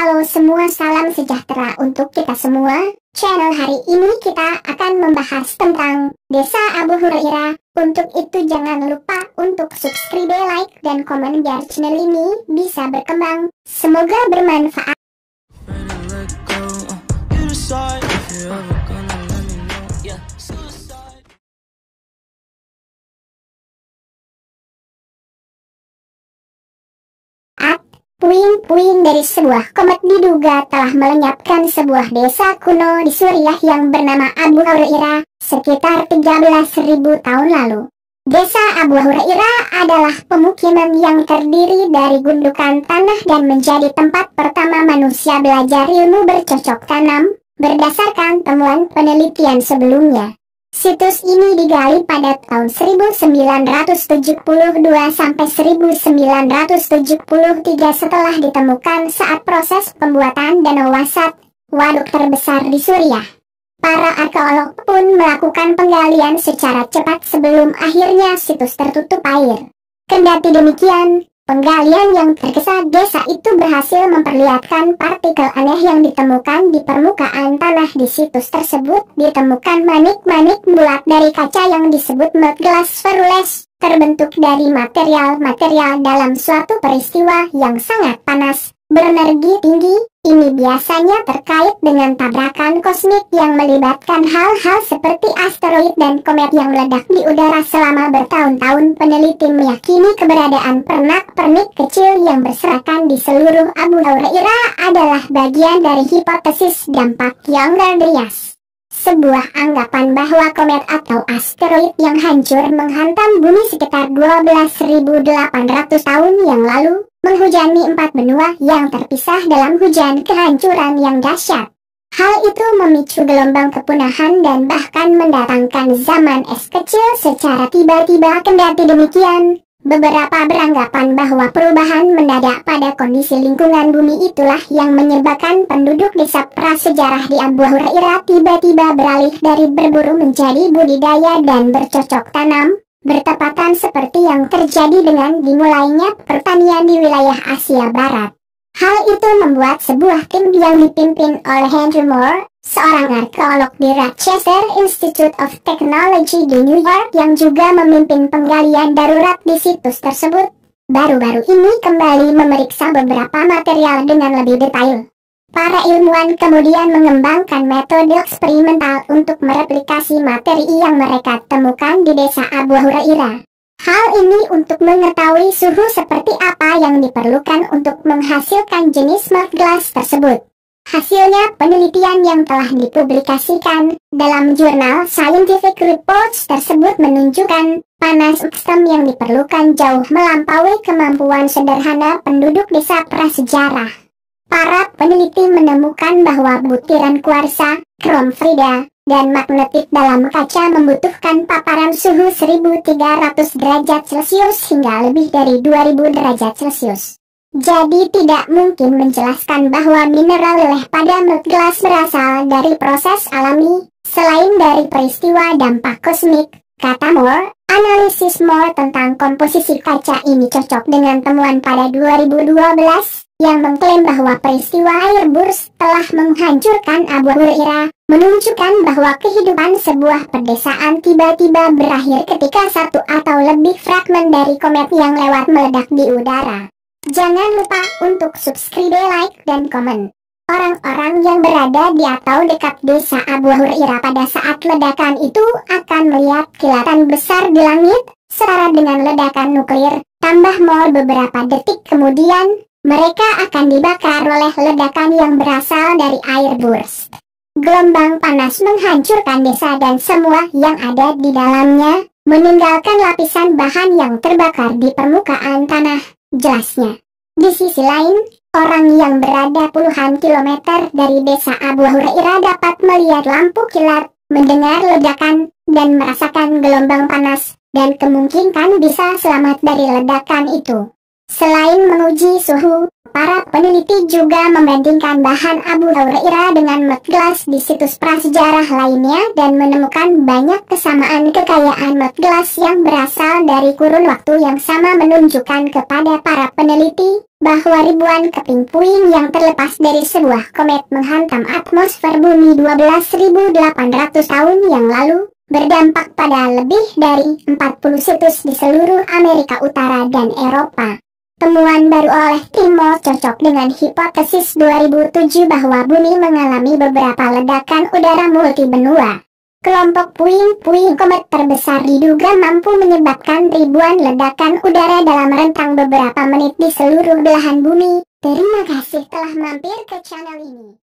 Halo semua, salam sejahtera untuk kita semua. Channel hari ini kita akan membahas tentang Desa Abu Hurairah. Untuk itu jangan lupa untuk subscribe, like, dan komen biar channel ini bisa berkembang. Semoga bermanfaat. Puing-puing dari sebuah komet diduga telah melenyapkan sebuah desa kuno di Suriah yang bernama Abu Hurairah sekitar 13.000 tahun lalu. Desa Abu Hurairah adalah pemukiman yang terdiri dari gundukan tanah dan menjadi tempat pertama manusia belajar ilmu bercocok tanam berdasarkan temuan penelitian sebelumnya. Situs ini digali pada tahun 1972 sampai 1973 setelah ditemukan saat proses pembuatan Danau Wasat, waduk terbesar di Suriah. Para arkeolog pun melakukan penggalian secara cepat sebelum akhirnya situs tertutup air. Kendati demikian, penggalian yang tergesa desa itu berhasil memperlihatkan partikel aneh yang ditemukan di permukaan tanah. Di situs tersebut ditemukan manik-manik bulat dari kaca yang disebut melt glass spherules, terbentuk dari material-material dalam suatu peristiwa yang sangat panas, berenergi tinggi. Ini biasanya terkait dengan tabrakan kosmik yang melibatkan hal-hal seperti asteroid dan komet yang meledak di udara selama bertahun-tahun. Peneliti meyakini keberadaan pernak-pernik kecil yang berserakan di seluruh Abu Hurairah adalah bagian dari hipotesis dampak Younger-Dryas. Sebuah anggapan bahwa komet atau asteroid yang hancur menghantam bumi sekitar 12.800 tahun yang lalu menghujani 4 benua yang terpisah dalam hujan kehancuran yang dahsyat. Hal itu memicu gelombang kepunahan dan bahkan mendatangkan zaman es kecil secara tiba-tiba. Kendati demikian, beberapa beranggapan bahwa perubahan mendadak pada kondisi lingkungan bumi itulah yang menyebabkan penduduk desa prasejarah di Abu Hurairah tiba-tiba beralih dari berburu menjadi budidaya dan bercocok tanam, bertepatan seperti yang terjadi dengan dimulainya pertanian di wilayah Asia Barat. Hal itu membuat sebuah tim yang dipimpin oleh Andrew Moore, seorang arkeolog di Rochester Institute of Technology di New York yang juga memimpin penggalian darurat di situs tersebut, baru-baru ini kembali memeriksa beberapa material dengan lebih detail. Para ilmuwan kemudian mengembangkan metode eksperimental untuk mereplikasi materi yang mereka temukan di desa Abu Hurairah. Hal ini untuk mengetahui suhu seperti apa yang diperlukan untuk menghasilkan jenis melt glass tersebut. Hasilnya penelitian yang telah dipublikasikan dalam jurnal Scientific Reports tersebut menunjukkan panas ekstrem yang diperlukan jauh melampaui kemampuan sederhana penduduk desa prasejarah. Para peneliti menemukan bahwa butiran kuarsa, krom frida, dan magnetit dalam kaca membutuhkan paparan suhu 1300 derajat Celcius hingga lebih dari 2000 derajat Celcius. Jadi tidak mungkin menjelaskan bahwa mineral leleh pada melt glass berasal dari proses alami, selain dari peristiwa dampak kosmik, kata Moore. Analisis Moore tentang komposisi kaca ini cocok dengan temuan pada 2012, yang mengklaim bahwa peristiwa air burst telah menghancurkan Abu Hurairah, menunjukkan bahwa kehidupan sebuah pedesaan tiba-tiba berakhir ketika satu atau lebih fragmen dari komet yang lewat meledak di udara. Jangan lupa untuk subscribe, like, dan komen. Orang-orang yang berada di atau dekat desa Abu Hurairah pada saat ledakan itu akan melihat kilatan besar di langit, setara dengan ledakan nuklir. Tambah Moore beberapa detik kemudian, mereka akan dibakar oleh ledakan yang berasal dari air burst. Gelombang panas menghancurkan desa dan semua yang ada di dalamnya, meninggalkan lapisan bahan yang terbakar di permukaan tanah, jelasnya. Di sisi lain, orang yang berada puluhan kilometer dari desa Abu Hurairah dapat melihat lampu kilat, mendengar ledakan, dan merasakan gelombang panas, dan kemungkinan bisa selamat dari ledakan itu. Selain menguji suhu, para peneliti juga membandingkan bahan Abu Hurairah dengan melt glass di situs prasejarah lainnya dan menemukan banyak kesamaan. Kekayaan melt glass yang berasal dari kurun waktu yang sama menunjukkan kepada para peneliti bahwa ribuan keping puing yang terlepas dari sebuah komet menghantam atmosfer bumi 12.800 tahun yang lalu, berdampak pada lebih dari 40 situs di seluruh Amerika Utara dan Eropa. Temuan baru oleh Timo cocok dengan hipotesis 2007 bahwa bumi mengalami beberapa ledakan udara multibenua. Kelompok puing-puing komet terbesar diduga mampu menyebabkan ribuan ledakan udara dalam rentang beberapa menit di seluruh belahan bumi. Terima kasih telah mampir ke channel ini.